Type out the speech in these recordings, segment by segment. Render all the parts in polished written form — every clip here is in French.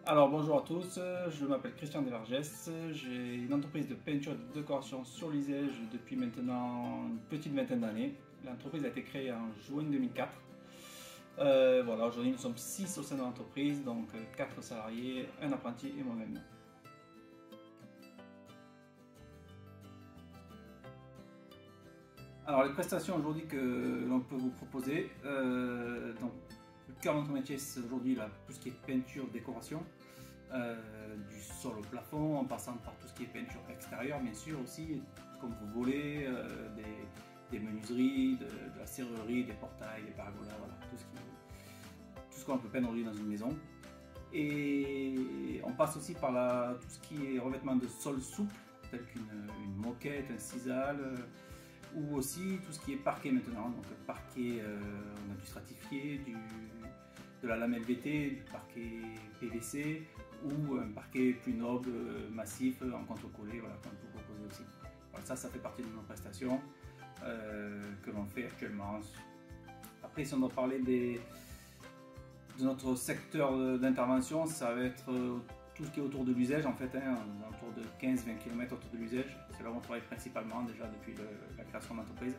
Alors bonjour à tous, je m'appelle Christian Desvergès, j'ai une entreprise de peinture et de décoration sur l'Isège depuis maintenant une petite vingtaine d'années. L'entreprise a été créée en juin 2004. Voilà, aujourd'hui nous sommes 6 au sein de l'entreprise, donc 4 salariés, un apprenti et moi-même. Alors les prestations aujourd'hui que l'on peut vous proposer, donc le cœur de notre métier c'est aujourd'hui tout ce qui est peinture, décoration, du sol au plafond en passant par tout ce qui est peinture extérieure bien sûr aussi, comme vous voulez, des menuiseries, de la serrurerie, des portails, des pergolas, voilà, tout ce qu'on peut peindre aujourd'hui dans une maison. Et on passe aussi par tout ce qui est revêtement de sol souple, tel qu'une moquette, un sisal, ou aussi tout ce qui est parquet maintenant. Donc parquet, on a du stratifié, de la lame LVT, du parquet PVC ou un parquet plus noble, massif, en contre-collé, voilà, qu'on peut proposer aussi. Voilà, ça fait partie de nos prestations que l'on fait actuellement. Après, si on doit parler de notre secteur d'intervention, ça va être tout ce qui est autour de l'Usège en fait, autour de 15-20 km autour de l'Usège. C'est là où on travaille principalement déjà depuis la création de l'entreprise.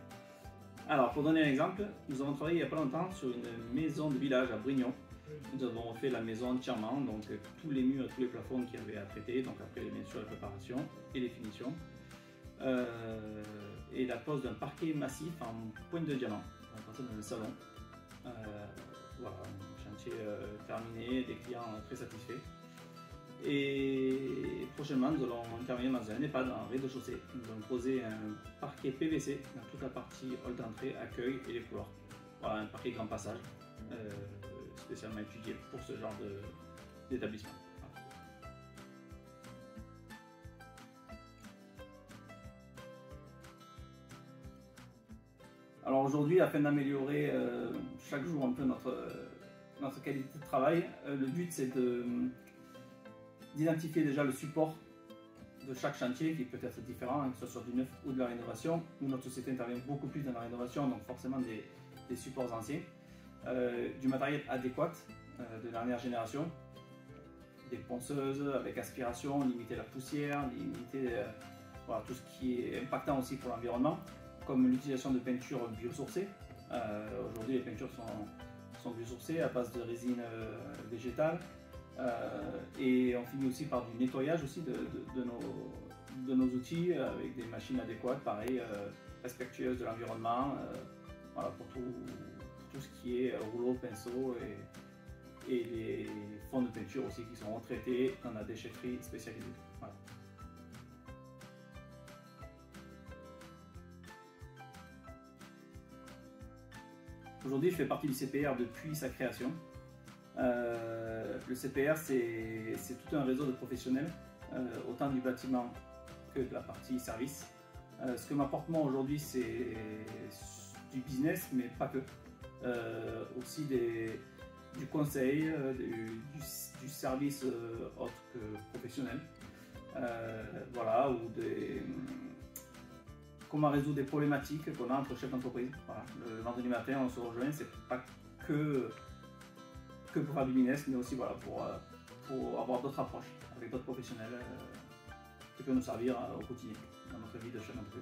Alors pour donner un exemple, nous avons travaillé il n'y a pas longtemps sur une maison de village à Brignon. Nous avons fait la maison entièrement, donc tous les murs et tous les plafonds qu'il y avait à traiter, donc après bien sûr la préparation et les finitions. Et la pose d'un parquet massif en pointe de diamant, à partir d'un salon. Voilà, un chantier terminé, des clients très satisfaits. Et prochainement, nous allons intervenir dans un EHPAD en rez-de-chaussée. Nous allons poser un parquet PVC dans toute la partie hall d'entrée, accueil et les couloirs. Voilà, un parquet grand passage, spécialement étudié pour ce genre d'établissement. Voilà. Alors aujourd'hui, afin d'améliorer chaque jour un peu notre qualité de travail, le but c'est d'identifier déjà le support de chaque chantier qui peut être différent, que ce soit sur du neuf ou de la rénovation. Nous, notre société intervient beaucoup plus dans la rénovation, donc forcément des supports anciens, du matériel adéquat de dernière génération, des ponceuses avec aspiration, limiter la poussière, limiter voilà, tout ce qui est impactant aussi pour l'environnement, comme l'utilisation de peintures biosourcées. Aujourd'hui, les peintures sont biosourcées à base de résine végétale. Et on finit aussi par du nettoyage aussi de nos outils avec des machines adéquates, pareil, respectueuses de l'environnement, voilà, pour tout ce qui est rouleau, pinceau et les fonds de peinture aussi qui sont retraités dans la déchetterie spécialisée. Voilà. Aujourd'hui, je fais partie du CPR depuis sa création. Le CPR, c'est tout un réseau de professionnels, autant du bâtiment que de la partie service. Ce que m'apporte moi aujourd'hui, c'est du business, mais pas que. Aussi du conseil, du service autre que professionnel. Voilà, ou comment résoudre des problématiques qu'on a entre chefs d'entreprise. Voilà. Le vendredi matin, on se rejoint, c'est pas que pour faire du business, mais aussi voilà, pour avoir d'autres approches avec d'autres professionnels qui peuvent nous servir au quotidien dans notre vie de chef d'entreprise.